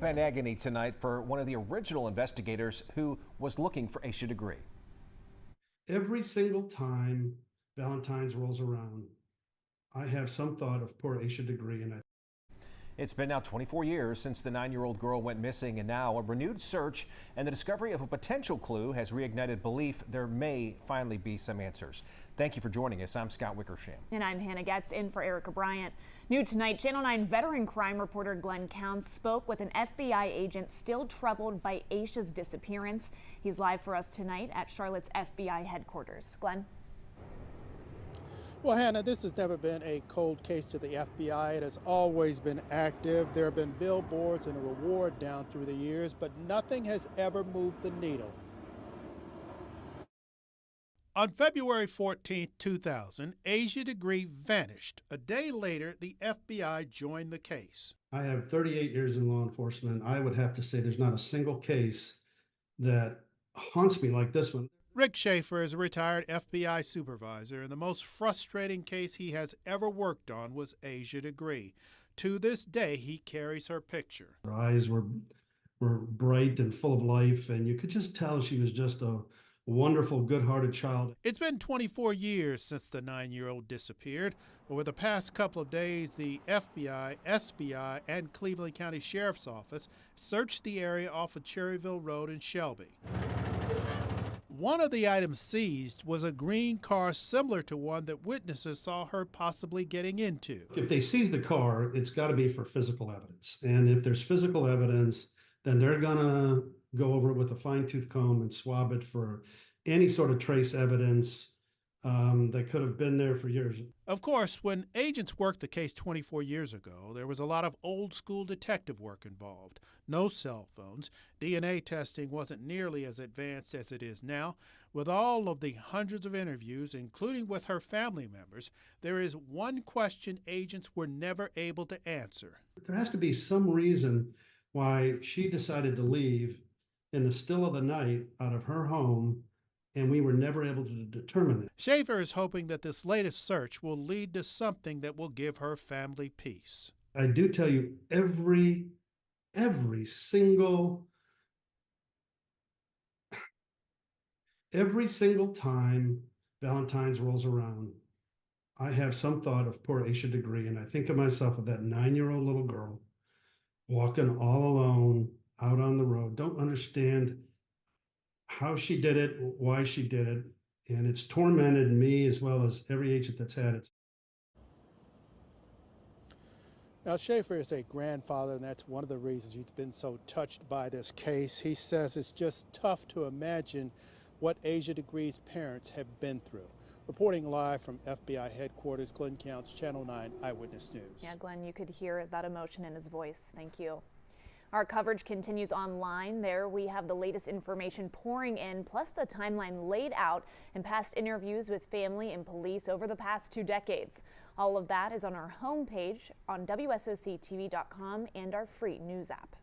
hope and agony tonight for one of the original investigators who was looking for Asha Degree. Every single time Valentine's rolls around, I have some thought of poor Asha Degree, and It's been now 24 years since the 9-year-old girl went missing, and now a renewed search and the discovery of a potential clue has reignited belief there may finally be some answers. Thank you for joining us. I'm Scott Wickersham. And I'm Hannah Getz, in for Erica Bryant. New tonight, Channel 9 veteran crime reporter Glenn Counts spoke with an FBI agent still troubled by Asha's disappearance. He's live for us tonight at Charlotte's FBI headquarters. Glenn? Well, Hannah, this has never been a cold case to the FBI. It has always been active. There have been billboards and a reward down through the years, but nothing has ever moved the needle. On February 14, 2000, Asha Degree vanished. A day later, the FBI joined the case. I have 38 years in law enforcement. I would have to say there's not a single case that haunts me like this one. Rick Schaefer is a retired FBI supervisor, and the most frustrating case he has ever worked on was Asha Degree. To this day, he carries her picture. Her eyes were bright and full of life, and you could just tell she was just a wonderful, good-hearted child. It's been 24 years since the 9-year-old disappeared. Over the past couple of days, the FBI, SBI, and Cleveland County Sheriff's Office searched the area off of Cherryville Road in Shelby. One of the items seized was a green car similar to one that witnesses saw her possibly getting into. If they seize the car, it's got to be for physical evidence. And if there's physical evidence, then they're going to go over it with a fine-tooth comb and swab it for any sort of trace evidence that could have been there for years. Of course, when agents worked the case 24 years ago, there was a lot of old-school detective work involved. No cell phones. DNA testing wasn't nearly as advanced as it is now. With all of the hundreds of interviews, including with her family members, there is one question agents were never able to answer. There has to be some reason why she decided to leave in the still of the night out of her home, and we were never able to determine it. Schaefer is hoping that this latest search will lead to something that will give her family peace. I do tell you, every single time Valentine's rolls around, I have some thought of poor Asha Degree, and I think of myself of that 9-year-old little girl walking all alone out on the road. Don't understand how she did it, why she did it, and it's tormented me as well as every agent that's had it. Now, Schaefer is a grandfather, and that's one of the reasons he's been so touched by this case. He says it's just tough to imagine what Asha Degree's parents have been through. Reporting live from FBI headquarters, Glenn Counts, Channel 9 Eyewitness News. Yeah, Glenn, you could hear that emotion in his voice. Thank you. Our coverage continues online. There we have the latest information pouring in, plus the timeline laid out in past interviews with family and police over the past 2 decades. All of that is on our homepage on WSOC-TV.com and our free news app.